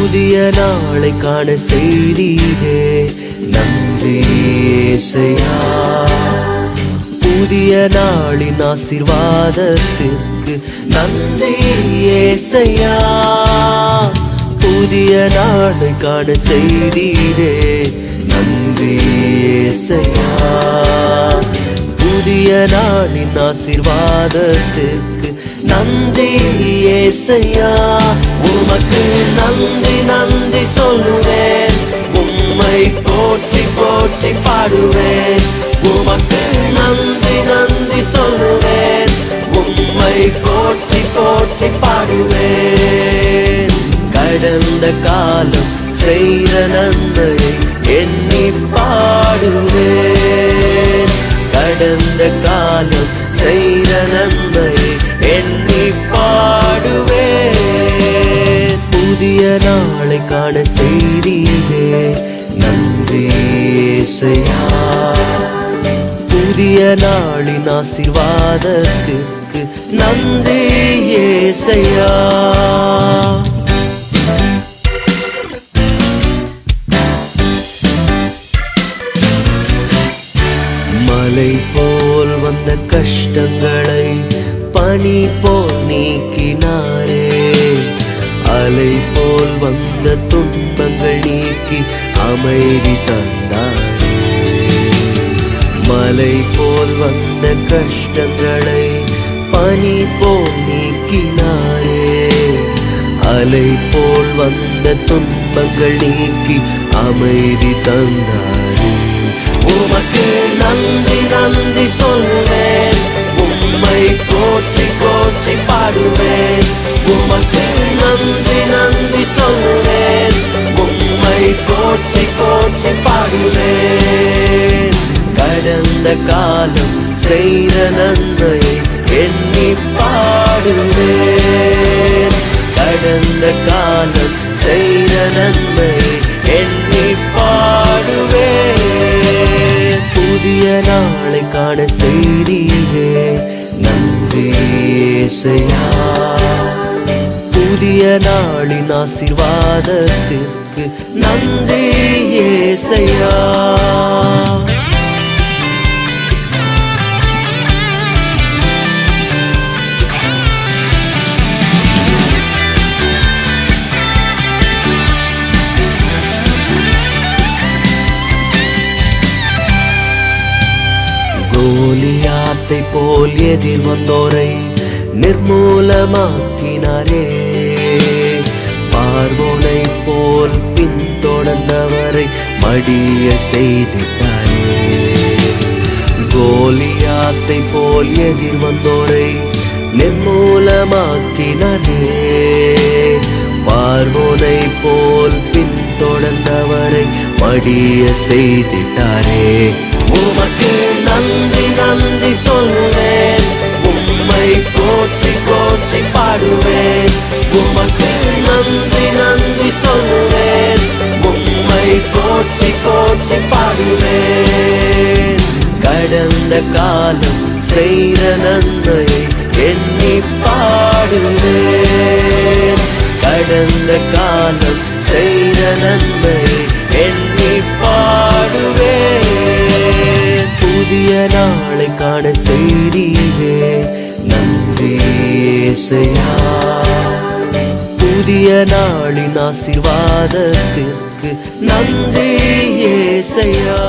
புதிய நாளை காண செய்தீரே நன்றி இயேசையா. புதிய நாளின் ஆசீர்வாதத்திற்கு நன்றி இயேசையா. புதிய நாளை காண செய்தீரே நன்றி இயேசையா. புதிய நாளின் ஆசீர்வாதத்திற்கு நன்றி இயேசையா. உமக்கு நன்றி நன்றி சொல்லுவேன், உம்மை போற்றி போற்றி பாடுவேன். உமக்கு நன்றி நன்றி சொல்லுவேன், உம்மை போற்றி போற்றி பாடுவேன். கடந்த காலம் செய்த நன்மையை எண்ணி பாடுவேன். கடந்த காலம் செய்த நன்மையை எண்ணி பாடுவேன். புதிய நாளை காண செய்தீரே நன்றி இயேசையா. புதிய நாளின் ஆசீர்வாதத்திற்கு நன்றி இயேசையா. மலை போல் வந்த கஷ்டங்களை பனி போல் நீக்கினாரே. அலை போல் வந்த துன்பங்கள் நீக்கி அமைதி தந்தாரே. மலை போல் வந்த கஷ்டங்களை பனி போல் நீக்கினாரே. அலை போல் வந்த துன்பங்கள் நீக்கி அமைதி தந்தாரே. உமக்கு நன்றி நன்றி சொல்லுவேன், உம்மை போற்றி போற்றி பாடுவேன். உமக்கு நன்றி நன்றி சொல்லுவேன், உம்மை போற்றி போற்றி பாடுவேன். கடந்த காலம் செய்த நன்மையை எண்ணி பாடுவேன். கடந்த காலம் செய்த நன்மையை எண்ணி பாடுவேன். புதிய நாளை காண செய்தீரே நன்றி இயேசையா. புதிய நாளின் ஆசீர்வாதத்திற்கு நன்றி இயேசையா. கோலியாத்தை போல் எதிர் வந்தோரை நிர்மூலமாக்கினாரே. பார்வோனை போல் பின்தொடர்ந்தவரை மடிய செய்திட்டாரே. கோலியாத்தை போல் எதிர் வந்தோரை நிர்மூலமாக்கினாரே. பார்வோனை போல் பின்தொடர்ந்தவரை மடிய செய்திட்டாரே. உமக்கு நன்றி நன்றி சொல்லுவேன், உம்மை போற்றி போற்றி பாடுவேன். உமக்கு நன்றி நன்றி சொல்லுவேன், உம்மை போற்றி போற்றி பாடுவேன். கடந்த காலம் செய்த நன்மையை எண்ணி பாடுவேன். கடந்த காலம் செய்த நன்மையை எண்ணி பாடுவேன். புதிய நாளை காண செய்தீரே நன்றி இயேசையா. புதிய நாளின் ஆசீர்வாதத்திற்கு நன்றி இயேசையா.